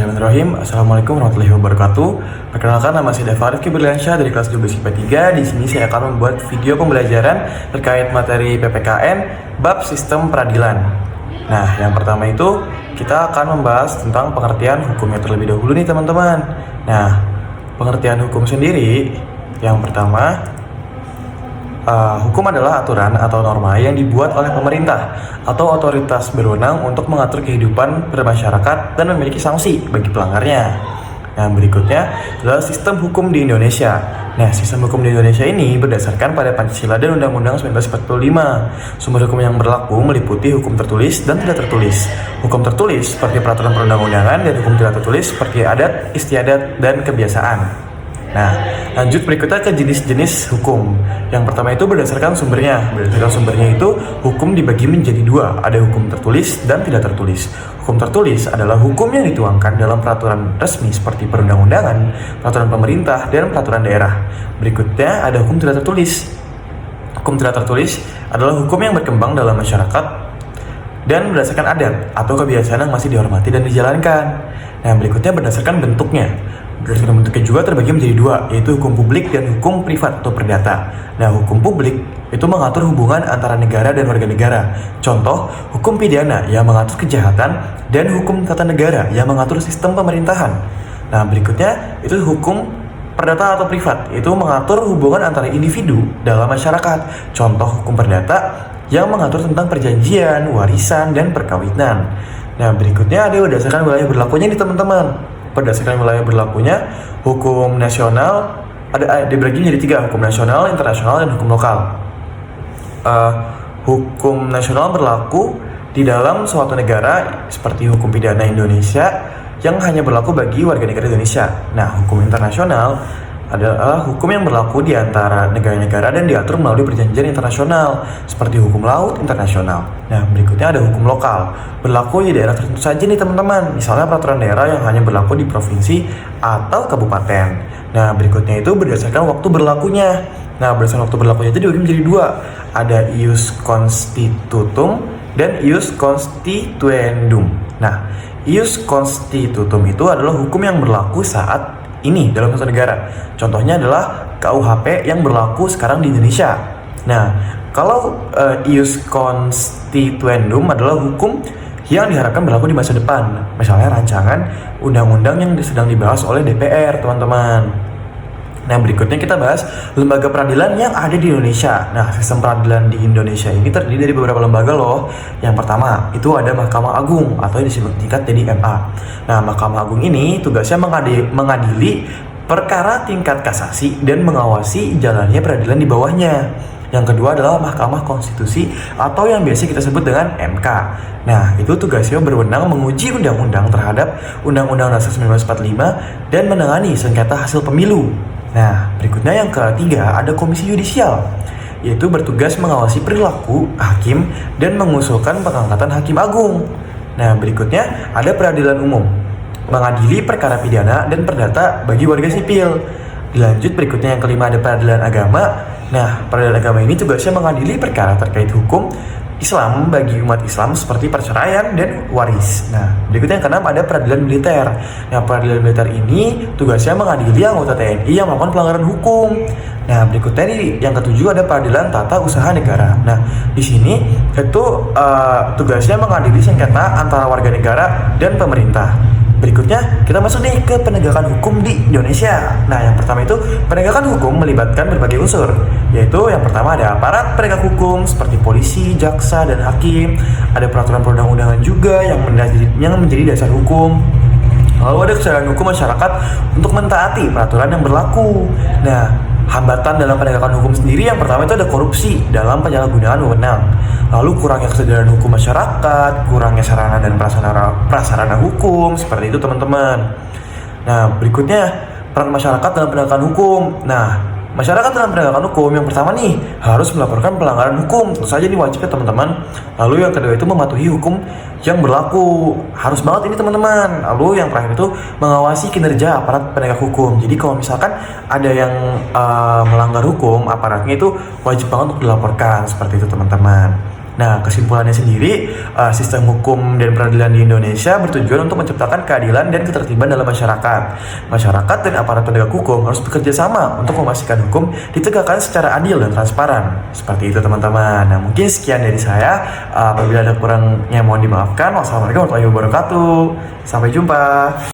Bismillahirrahmanirrahim. Assalamualaikum warahmatullahi wabarakatuh. Perkenalkan, nama saya Dava Rifki Berliansyah dari kelas 12 IPA 3. Di sini saya akan membuat video pembelajaran terkait materi PPKN bab sistem peradilan. Nah, yang pertama itu kita akan membahas tentang pengertian hukumnya terlebih dahulu nih teman-teman. Nah, pengertian hukum sendiri yang pertama, hukum adalah aturan atau norma yang dibuat oleh pemerintah atau otoritas berwenang untuk mengatur kehidupan bermasyarakat dan memiliki sanksi bagi pelanggarnya. Nah, berikutnya adalah sistem hukum di Indonesia. Nah, sistem hukum di Indonesia ini berdasarkan pada Pancasila dan Undang-Undang 1945. Sumber hukum yang berlaku meliputi hukum tertulis dan tidak tertulis. Hukum tertulis seperti peraturan perundang-undangan dan hukum tidak tertulis seperti adat, istiadat, dan kebiasaan. Nah, lanjut berikutnya ke jenis-jenis hukum. Yang pertama itu berdasarkan sumbernya. Berdasarkan sumbernya itu hukum dibagi menjadi dua. Ada hukum tertulis dan tidak tertulis. Hukum tertulis adalah hukum yang dituangkan dalam peraturan resmi seperti perundang-undangan, peraturan pemerintah, dan peraturan daerah. Berikutnya ada hukum tidak tertulis. Hukum tidak tertulis adalah hukum yang berkembang dalam masyarakat dan berdasarkan adat atau kebiasaan yang masih dihormati dan dijalankan. Nah, berikutnya berdasarkan bentuknya. Berdasarkan bentuknya juga terbagi menjadi dua, yaitu hukum publik dan hukum privat atau perdata. Nah, hukum publik itu mengatur hubungan antara negara dan warga negara. Contoh, hukum pidana yang mengatur kejahatan dan hukum tata negara yang mengatur sistem pemerintahan. Nah, berikutnya itu hukum perdata atau privat, itu mengatur hubungan antara individu dalam masyarakat. Contoh, hukum perdata yang mengatur tentang perjanjian, warisan, dan perkawinan. Nah, berikutnya ada berdasarkan wilayah berlakunya nih teman-teman. Berdasarkan wilayah berlakunya, hukum nasional dibagi menjadi tiga: hukum nasional, internasional, dan hukum lokal. Hukum nasional berlaku di dalam suatu negara seperti hukum pidana Indonesia yang hanya berlaku bagi warga negara Indonesia. Nah, hukum internasional adalah hukum yang berlaku di antara negara-negara dan diatur melalui perjanjian internasional seperti hukum laut internasional. Nah, berikutnya ada hukum lokal, berlaku di daerah tertentu saja nih teman-teman, misalnya peraturan daerah yang hanya berlaku di provinsi atau kabupaten. Nah, berikutnya itu berdasarkan waktu berlakunya. Nah, berdasarkan waktu berlakunya itu dibagi menjadi dua, ada ius constitutum dan ius constituendum. Nah, ius constitutum itu adalah hukum yang berlaku saat ini dalam satu negara. Contohnya adalah KUHP yang berlaku sekarang di Indonesia. Nah, kalau ius constituendum adalah hukum yang diharapkan berlaku di masa depan. Misalnya rancangan undang-undang yang sedang dibahas oleh DPR, teman-teman. Nah, berikutnya kita bahas lembaga peradilan yang ada di Indonesia. Nah, sistem peradilan di Indonesia ini terdiri dari beberapa lembaga loh. Yang pertama, itu ada Mahkamah Agung atau yang disebut tingkat jadi MA. Nah, Mahkamah Agung ini tugasnya mengadili perkara tingkat kasasi dan mengawasi jalannya peradilan di bawahnya. Yang kedua adalah Mahkamah Konstitusi atau yang biasa kita sebut dengan MK. Nah, itu tugasnya berwenang menguji undang-undang terhadap Undang-Undang Dasar 1945 dan menangani sengketa hasil pemilu. Nah, berikutnya yang ketiga ada Komisi Yudisial, yaitu bertugas mengawasi perilaku hakim dan mengusulkan pengangkatan hakim agung. Nah, berikutnya ada Peradilan Umum, mengadili perkara pidana dan perdata bagi warga sipil. Dilanjut berikutnya yang kelima ada Peradilan Agama. Nah, Peradilan Agama ini tugasnya mengadili perkara terkait hukum Islam bagi umat Islam seperti perceraian dan waris. Nah, berikutnya yang keenam ada Peradilan Militer. Nah, Peradilan Militer ini tugasnya mengadili anggota TNI yang melakukan pelanggaran hukum. Nah, berikutnya ini yang ketujuh ada Peradilan Tata Usaha Negara. Nah, di sini itu tugasnya mengadili sengketa antara warga negara dan pemerintah. Berikutnya kita masuk nih ke penegakan hukum di Indonesia. Nah, yang pertama itu penegakan hukum melibatkan berbagai unsur, yaitu yang pertama ada aparat penegak hukum seperti polisi, jaksa, dan hakim. Ada peraturan perundang-undangan juga yang menjadi dasar hukum. Lalu ada kesadaran hukum masyarakat untuk mentaati peraturan yang berlaku. Nah, hambatan dalam penegakan hukum sendiri yang pertama itu ada korupsi dalam penyalahgunaan wewenang. Lalu kurangnya kesadaran hukum masyarakat, kurangnya sarana dan prasarana hukum, seperti itu teman-teman. Nah, berikutnya peran masyarakat dalam penegakan hukum. Nah, masyarakat dalam penegakan hukum yang pertama nih harus melaporkan pelanggaran hukum, tentu saja ini wajib ya teman-teman. Lalu yang kedua itu mematuhi hukum yang berlaku, harus banget ini teman-teman. Lalu yang terakhir itu mengawasi kinerja aparat penegak hukum. Jadi kalau misalkan ada yang melanggar hukum, aparatnya itu wajib banget untuk dilaporkan, seperti itu teman-teman. Nah, kesimpulannya sendiri, sistem hukum dan peradilan di Indonesia bertujuan untuk menciptakan keadilan dan ketertiban dalam masyarakat. Masyarakat dan aparat penegak hukum harus bekerja sama untuk memastikan hukum ditegakkan secara adil dan transparan. Seperti itu teman-teman. Nah, mungkin sekian dari saya. Apabila ada kurangnya mohon dimaafkan. Wassalamualaikum warahmatullahi wabarakatuh. Sampai jumpa.